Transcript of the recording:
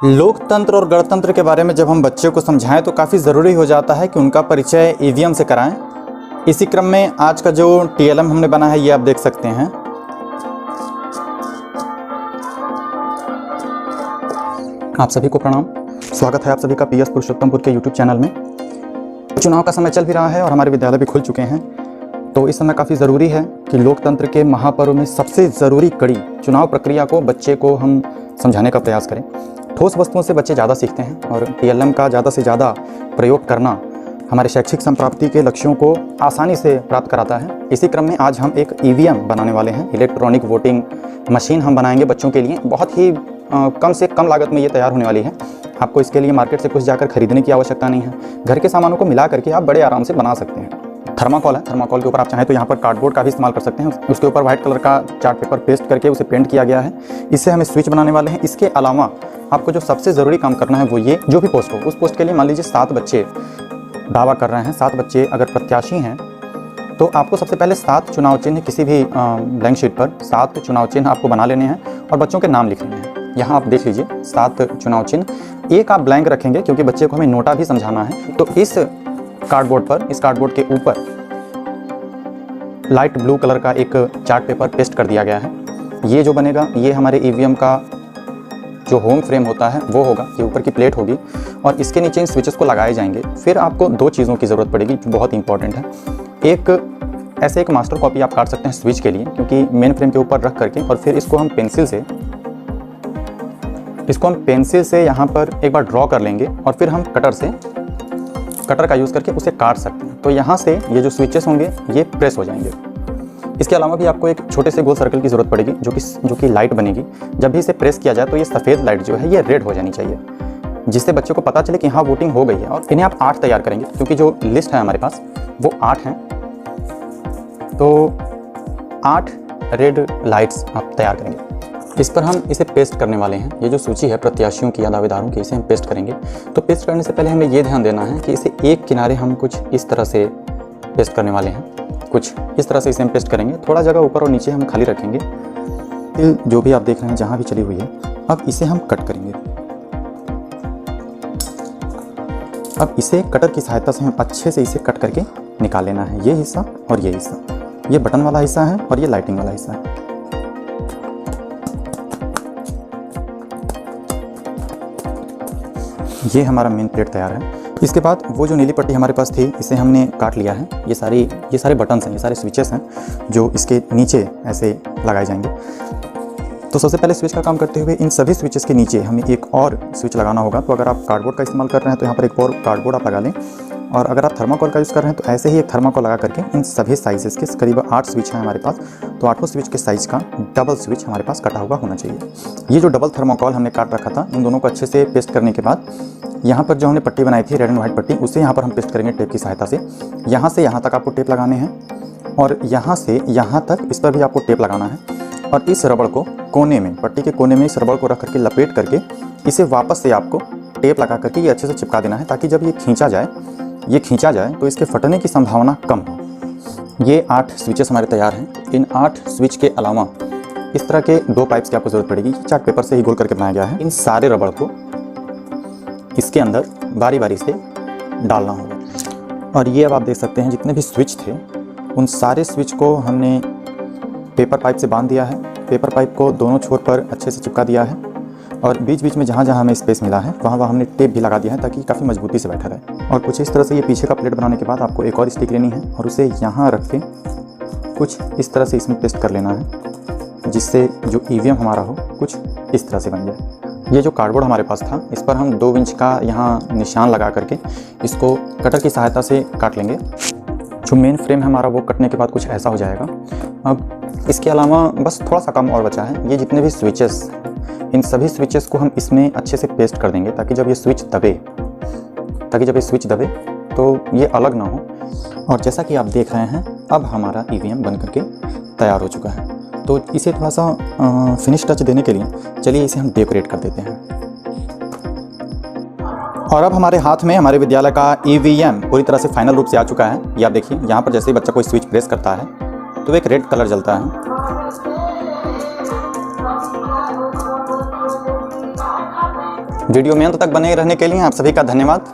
लोकतंत्र और गणतंत्र के बारे में जब हम बच्चे को समझाएं तो काफ़ी ज़रूरी हो जाता है कि उनका परिचय ईवीएम से कराएं। इसी क्रम में आज का जो टीएलएम हमने बना है ये आप देख सकते हैं। आप सभी को प्रणाम, स्वागत है आप सभी का पीएस पुरुषोत्तमपुर के यूट्यूब चैनल में। चुनाव का समय चल भी रहा है और हमारे विद्यालय भी खुल चुके हैं, तो इस समय काफ़ी ज़रूरी है कि लोकतंत्र के महापर्व में सबसे ज़रूरी कड़ी चुनाव प्रक्रिया को बच्चे को हम समझाने का प्रयास करें। ठोस वस्तुओं से बच्चे ज़्यादा सीखते हैं और टीएलएम का ज़्यादा से ज़्यादा प्रयोग करना हमारे शैक्षिक संप्राप्ति के लक्ष्यों को आसानी से प्राप्त कराता है। इसी क्रम में आज हम एक ईवीएम बनाने वाले हैं, इलेक्ट्रॉनिक वोटिंग मशीन हम बनाएंगे बच्चों के लिए। बहुत ही कम से कम लागत में ये तैयार होने वाली है। आपको इसके लिए मार्केट से कुछ जाकर खरीदने की आवश्यकता नहीं है, घर के सामानों को मिला करके आप बड़े आराम से बना सकते हैं। थर्माकोल है, थर्माकोल के ऊपर आप चाहें तो यहाँ पर कार्डबोर्ड का भी इस्तेमाल कर सकते हैं। उसके ऊपर व्हाइट कलर का चार्ट पेपर पेस्ट करके उसे पेंट किया गया है। इससे हमें स्विच बनाने वाले हैं। इसके अलावा आपको जो सबसे ज़रूरी काम करना है वो ये, जो भी पोस्ट हो उस पोस्ट के लिए मान लीजिए 7 बच्चे दावा कर रहे हैं, 7 बच्चे अगर प्रत्याशी हैं तो आपको सबसे पहले 7 चुनाव चिन्ह किसी भी ब्लैंक शीट पर 7 चुनाव चिन्ह आपको बना लेने हैं और बच्चों के नाम लिख लेने हैं। यहाँ आप देख लीजिए 7 चुनाव चिन्ह, एक आप ब्लैंक रखेंगे क्योंकि बच्चे को हमें नोटा भी समझाना है। तो इस कार्डबोर्ड पर, इस कार्डबोर्ड के ऊपर लाइट ब्लू कलर का एक चार्ट पेपर पेस्ट कर दिया गया है। ये जो बनेगा ये हमारे ईवीएम का जो होम फ्रेम होता है वो होगा, ये ऊपर की प्लेट होगी और इसके नीचे इन स्विचेस को लगाए जाएंगे। फिर आपको 2 चीज़ों की ज़रूरत पड़ेगी जो बहुत इंपॉर्टेंट है। एक मास्टर कॉपी आप काट सकते हैं स्विच के लिए, क्योंकि मेन फ्रेम के ऊपर रख करके और फिर इसको हम पेंसिल से यहाँ पर एक बार ड्रॉ कर लेंगे और फिर हम कटर का यूज़ करके उसे काट सकते हैं। तो यहाँ से ये जो स्विचेस होंगे ये प्रेस हो जाएंगे। इसके अलावा भी आपको एक छोटे से गोल सर्कल की ज़रूरत पड़ेगी जो कि लाइट बनेगी। जब भी इसे प्रेस किया जाए तो ये सफ़ेद लाइट जो है ये रेड हो जानी चाहिए, जिससे बच्चों को पता चले कि हाँ वोटिंग हो गई है। और इन्हें आप 8 तैयार करेंगे क्योंकि जो लिस्ट है हमारे पास वो 8 हैं। तो 8 रेड लाइट्स आप तैयार करेंगे। इस पर हम इसे पेस्ट करने वाले हैं। ये जो सूची है प्रत्याशियों की या दावेदारों की, इसे हम पेस्ट करेंगे। तो पेस्ट करने से पहले हमें ये ध्यान देना है कि इसे एक किनारे हम कुछ इस तरह से पेस्ट करने वाले हैं। कुछ इस तरह से इसे हम पेस्ट करेंगे। थोड़ा जगह ऊपर और नीचे हम खाली रखेंगे। तिल जो भी आप देख रहे हैं जहाँ भी चली हुई है, अब इसे हम कट करेंगे। अब इसे कटर की सहायता से हम अच्छे से इसे कट करके निकाल लेना है। ये हिस्सा और ये हिस्सा, ये बटन वाला हिस्सा है और ये लाइटिंग वाला हिस्सा है। ये हमारा मेन प्लेट तैयार है। इसके बाद वो जो नीली पट्टी हमारे पास थी इसे हमने काट लिया है। ये सारे बटन्स हैं, ये सारे स्विचेस हैं जो इसके नीचे ऐसे लगाए जाएंगे। तो सबसे पहले स्विच का काम करते हुए इन सभी स्विचेस के नीचे हमें एक और स्विच लगाना होगा। तो अगर आप कार्डबोर्ड का इस्तेमाल कर रहे हैं तो यहाँ पर एक और कार्डबोर्ड आप लगा लें, और अगर आप थर्माकोल का यूज़ कर रहे हैं तो ऐसे ही एक थर्माकोल लगा करके इन सभी साइज़ेस के करीब 8 स्विच हैं हमारे पास। तो 8 स्विच के साइज़ का डबल स्विच हमारे पास कटा हुआ होना चाहिए। ये जो डबल थर्माकोल हमने काट रखा था, इन दोनों को अच्छे से पेस्ट करने के बाद यहाँ पर जो हमने पट्टी बनाई थी रेड एंड व्हाइट पट्टी, उसे यहाँ पर हम पेस्ट करेंगे टेप की सहायता से। यहाँ से यहाँ तक आपको टेप लगाने हैं और यहाँ से यहाँ तक इस पर भी आपको टेप लगाना है। और इस रबड़ को कोने में, पट्टी के कोने में इस रबड़ को रख करके लपेट करके इसे वापस से आपको टेप लगा करके ये अच्छे से चिपका देना है, ताकि जब ये खींचा जाए तो इसके फटने की संभावना कम हो। ये 8 स्विचेस हमारे तैयार हैं। इन 8 स्विच के अलावा इस तरह के 2 पाइप्स की आपको ज़रूरत पड़ेगी। चार्ट पेपर से ही गोल करके बनाया गया है। इन सारे रबड़ को इसके अंदर बारी बारी से डालना होगा। और ये अब आप देख सकते हैं जितने भी स्विच थे उन सारे स्विच को हमने पेपर पाइप से बांध दिया है। पेपर पाइप को दोनों छोर पर अच्छे से चिपका दिया है और बीच बीच में जहाँ जहाँ हमें स्पेस मिला है वहाँ हमने टेप भी लगा दिया है, ताकि काफ़ी मजबूती से बैठा रहे। और कुछ इस तरह से ये पीछे का प्लेट बनाने के बाद आपको एक और स्टिक लेनी है और उसे यहाँ रख के कुछ इस तरह से इसमें पेस्ट कर लेना है, जिससे जो ईवीएम हमारा हो कुछ इस तरह से बन जाए। ये जो कार्डबोर्ड हमारे पास था इस पर हम 2 इंच का यहाँ निशान लगा करके इसको कटर की सहायता से काट लेंगे। जो मेन फ्रेम है हमारा वो कटने के बाद कुछ ऐसा हो जाएगा। अब इसके अलावा बस थोड़ा सा काम और बचा है। ये जितने भी स्विचेस, इन सभी स्विचेस को हम इसमें अच्छे से पेस्ट कर देंगे, ताकि जब ये स्विच दबे तो ये अलग ना हो। और जैसा कि आप देख रहे हैं अब हमारा ईवीएम बन करके तैयार हो चुका है। तो इसे थोड़ा सा फिनिश टच देने के लिए चलिए इसे हम डेकोरेट कर देते हैं। और अब हमारे हाथ में हमारे विद्यालय का ईवीएम पूरी तरह से फाइनल रूप से आ चुका है। ये आप देखिए, यहाँ पर जैसे ही बच्चा कोई स्विच प्रेस करता है तो एक रेड कलर जलता है। वीडियो में अंत तक बने रहने के लिए आप सभी का धन्यवाद।